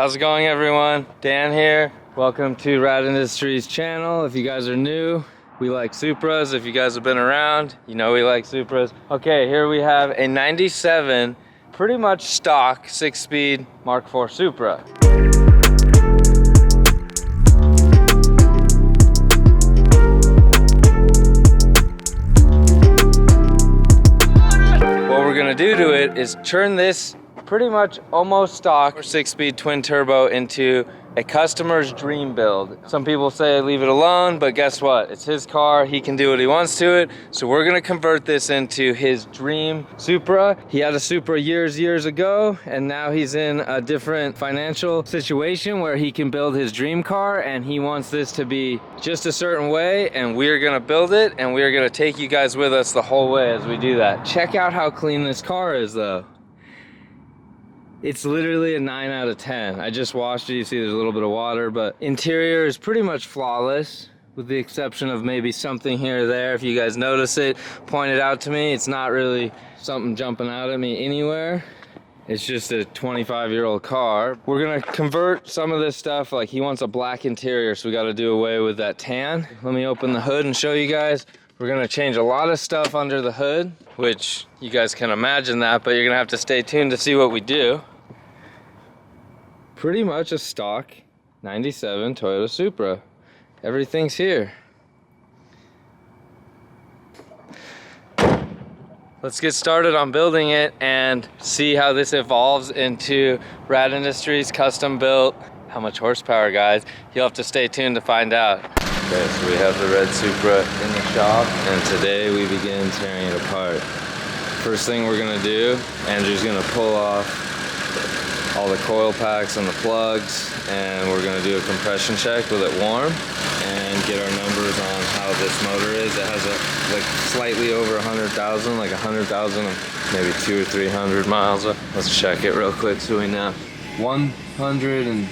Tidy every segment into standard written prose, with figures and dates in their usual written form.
How's it going, everyone? Dan here. Welcome to Rad Industries channel. If you guys are new, we like Supras. If you guys have been around, you know we like Supras. Okay, here we have a 97, pretty much stock 6-speed Mark IV Supra. What we're gonna do to it is turn this pretty much almost stock 6-speed twin turbo into a customer's dream build. Some people say leave it alone, but guess what? It's his car, he can do what he wants to it. So we're gonna convert this into his dream Supra. He had a Supra years ago, and now he's in a different financial situation where he can build his dream car, and he wants this to be just a certain way, and we're gonna build it, and we're gonna take you guys with us the whole way as we do that. Check out how clean this car is though. It's literally a 9 out of 10. I just washed it. You see there's a little bit of water, but interior is pretty much flawless with the exception of maybe something here or there. If you guys notice it, point it out to me. It's not really something jumping out at me anywhere. It's just a 25-year-old car. We're gonna convert some of this stuff. Like, he wants a black interior, so we gotta do away with that tan. Let me open the hood and show you guys. We're gonna change a lot of stuff under the hood, which you guys can imagine that, but you're gonna have to stay tuned to see what we do. Pretty much a stock 97 Toyota Supra. Everything's here. Let's get started on building it and see how this evolves into Rad Industries custom built. How much horsepower, guys? You'll have to stay tuned to find out. Okay, so we have the red Supra in the shop, and today we begin tearing it apart. First thing we're gonna do, Andrew's gonna pull off all the coil packs and the plugs, and we're gonna do a compression check with it warm and get our numbers on how this motor is. It has a like slightly over 100,000, like 100,000, maybe 200 or 300 miles. Let's check it real quick so we know. 100 and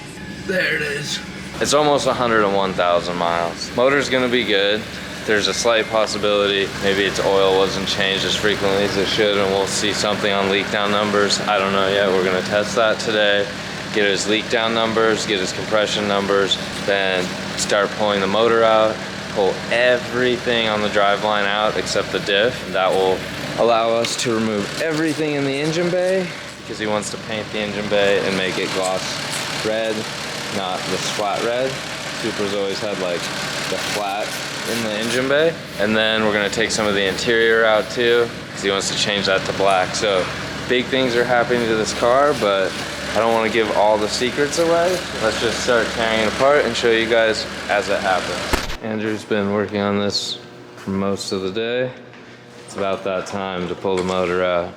there it is. It's almost 101,000 miles. Motor's gonna be good. There's a slight possibility maybe its oil wasn't changed as frequently as it should, and we'll see something on leak down numbers. I don't know yet. We're gonna test that today, get his leak down numbers, get his compression numbers, then start pulling the motor out, pull everything on the driveline out except the diff. That will allow us to remove everything in the engine bay, because he wants to paint the engine bay and make it gloss red, not this flat red. Supra's always had like the flat in the engine bay. And then we're gonna take some of the interior out too, because he wants to change that to black. So big things are happening to this car, but I don't want to give all the secrets away. Let's just start tearing it apart and show you guys as it happens. Andrew's been working on this for most of the day. It's about that time to pull the motor out.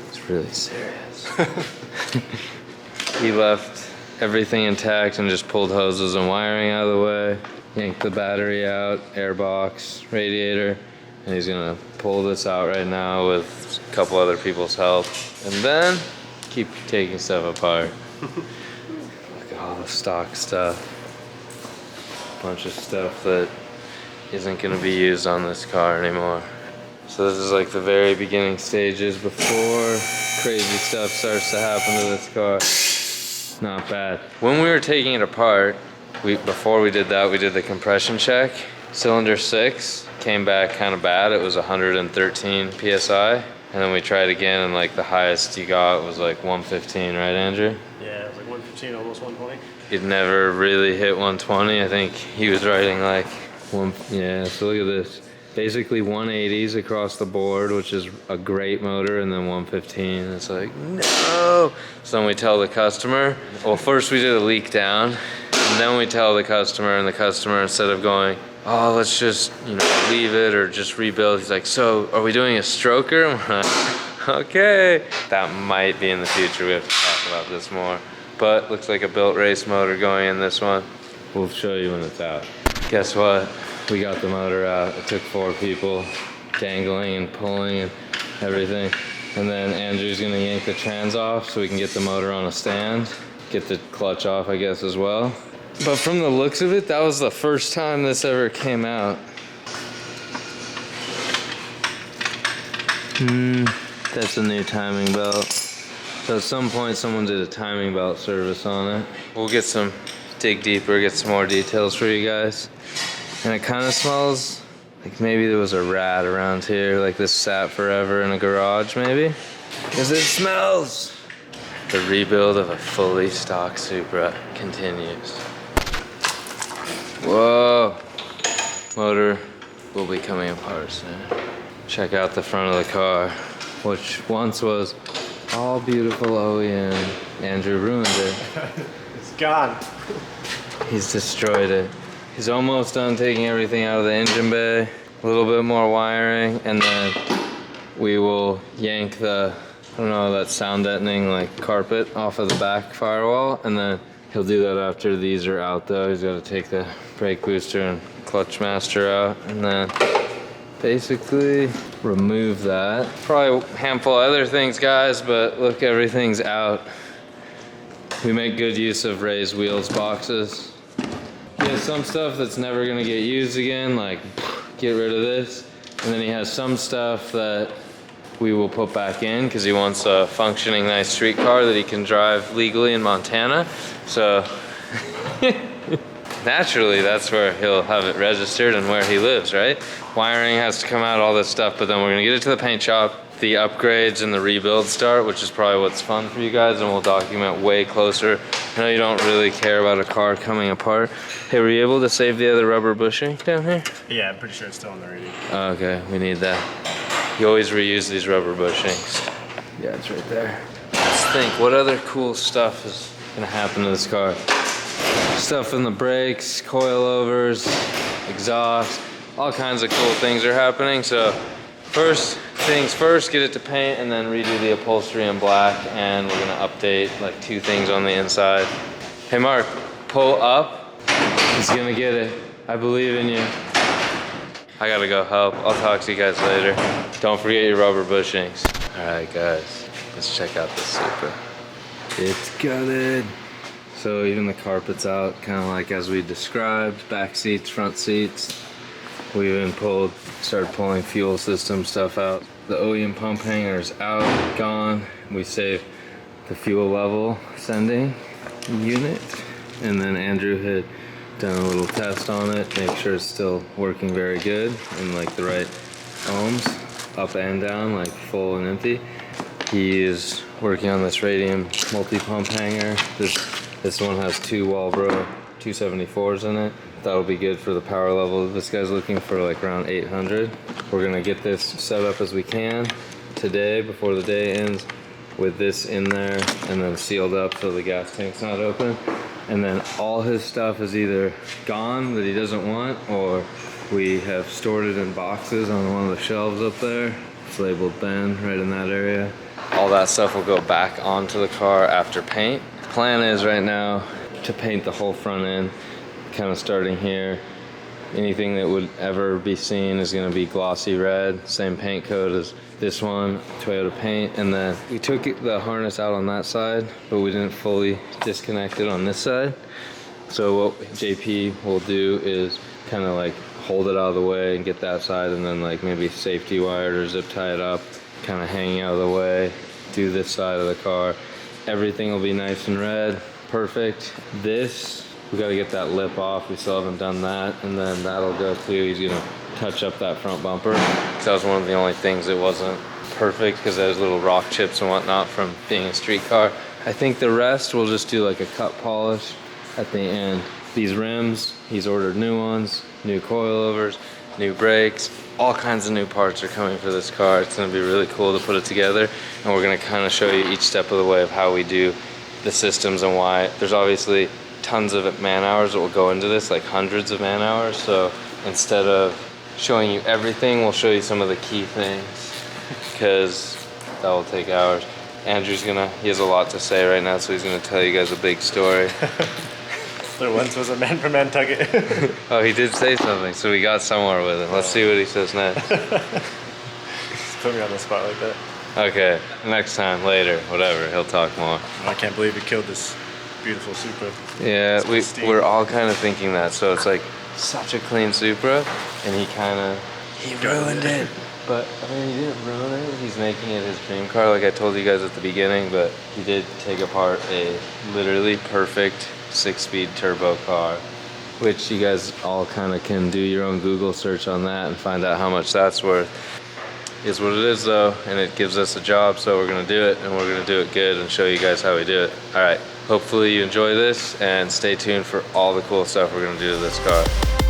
It's really serious. He left everything intact and just pulled hoses and wiring out of the way. Yanked the battery out, airbox, radiator, and he's gonna pull this out right now with a couple other people's help. And then keep taking stuff apart. Look at all the stock stuff. Bunch of stuff that isn't gonna be used on this car anymore. So this is like the very beginning stages before crazy stuff starts to happen to this car. Not bad. When we were taking it apart, before we did that, we did the compression check. Cylinder 6 came back kind of bad. It was 113 PSI. And then we tried again, and like the highest you got was like 115, right, Andrew? Yeah, it was like 115, almost 120. It never really hit 120. I think he was writing like yeah, so look at this. Basically 180s across the board, which is a great motor, and then 115. It's like, no. So then we tell the customer, well, first we did a leak down, and then we tell the customer, and the customer, instead of going, oh, let's just, leave it or just rebuild, he's like, so are we doing a stroker? And we're like, okay. That might be in the future. We have to talk about this more. But looks like a built race motor going in this one. We'll show you when it's out. Guess what? We got the motor out. It took 4 people dangling and pulling and everything. And then Andrew's gonna yank the trans off so we can get the motor on a stand. Get the clutch off, I guess, as well. But from the looks of it, that was the first time this ever came out. That's a new timing belt. So at some point someone did a timing belt service on it. We'll dig deeper, get some more details for you guys. And it kind of smells like maybe there was a rat around here, like this sat forever in a garage maybe. Because it smells. The rebuild of a fully stock Supra continues. Whoa. Motor will be coming apart soon. Check out the front of the car, which once was all beautiful OEM. Andrew ruined it. It's gone. He's destroyed it. He's almost done taking everything out of the engine bay. A little bit more wiring, and then we will yank the, I don't know, that sound deadening like carpet off of the back firewall, and then he'll do that after these are out though. He's got to take the brake booster and clutch master out, and then basically remove that. Probably a handful of other things, guys, but look, everything's out. We make good use of raised wheels boxes. He has some stuff that's never gonna get used again, like get rid of this. And then he has some stuff that we will put back in because he wants a functioning nice street car that he can drive legally in Montana. So naturally, that's where he'll have it registered and where he lives, right? Wiring has to come out, all this stuff, but then we're gonna get it to the paint shop. The upgrades and the rebuild start, which is probably what's fun for you guys, and we'll document way closer. I know you don't really care about a car coming apart. Hey, were you able to save the other rubber bushing down here? Yeah, I'm pretty sure it's still on the radio. Oh, okay, we need that. You always reuse these rubber bushings. Yeah, it's right there. Let's think, what other cool stuff is gonna happen to this car? Stuff in the brakes, coilovers, exhaust, all kinds of cool things are happening. So first things first, get it to paint and then redo the upholstery in black, and we're gonna update like 2 things on the inside. Hey Mark, pull up. He's gonna get it. I believe in you. I gotta go help. I'll talk to you guys later. Don't forget your rubber bushings. All right guys, let's check out this Supra. It's gutted. So even the carpet's out, kind of like as we described, back seats, front seats. We even started pulling fuel system stuff out. The OEM pump hanger's out, gone. We saved the fuel level sending unit. And then Andrew had done a little test on it, make sure it's still working very good and like the right ohms, up and down, like full and empty. He is working on this radium multi-pump hanger. This one has 2 Walbro 274s in it. That'll be good for the power level. This guy's looking for like around 800. We're gonna get this set up as we can today before the day ends with this in there and then sealed up so the gas tank's not open. And then all his stuff is either gone that he doesn't want, or we have stored it in boxes on one of the shelves up there. It's labeled Ben right in that area. All that stuff will go back onto the car after paint. The plan is right now to paint the whole front end, kind of starting here. Anything that would ever be seen is going to be glossy red, same paint coat as this one, Toyota paint. And then we took the harness out on that side, but we didn't fully disconnect it on this side. So what JP will do is kind of like hold it out of the way and get that side, and then like maybe safety wired or zip tie it up, kind of hanging out of the way, do this side of the car. Everything will be nice and red, perfect. This, we got to get that lip off. We still haven't done that, and then that'll go too. He's gonna touch up that front bumper. That was one of the only things that wasn't perfect because there's little rock chips and whatnot from being a street car. I think the rest we'll just do like a cut polish at the end. These rims, he's ordered new ones, new coilovers, new brakes, all kinds of new parts are coming for this car. It's gonna be really cool to put it together, and we're gonna kind of show you each step of the way of how we do the systems and why. There's obviously tons of man hours that will go into this, like hundreds of man hours. So instead of showing you everything, we'll show you some of the key things, because that will take hours. Andrew's he has a lot to say right now, so he's gonna tell you guys a big story. There once was a man from Nantucket. Oh, he did say something, so we got somewhere with it. Let's see what he says next. Just put me on the spot like that. Okay, next time, later, whatever, he'll talk more. I can't believe he killed this beautiful Supra. Yeah, we're all kind of thinking that, so it's like such a clean Supra, and he ruined it. But I mean, he didn't ruin it. He's making it his dream car, like I told you guys at the beginning. But he did take apart a literally perfect 6-speed turbo car, which you guys all kind of can do your own Google search on that and find out how much that's worth. Is what it is though, and it gives us a job, so we're gonna do it, and we're gonna do it good and show you guys how we do it. All right, hopefully you enjoy this, and stay tuned for all the cool stuff we're gonna do to this car.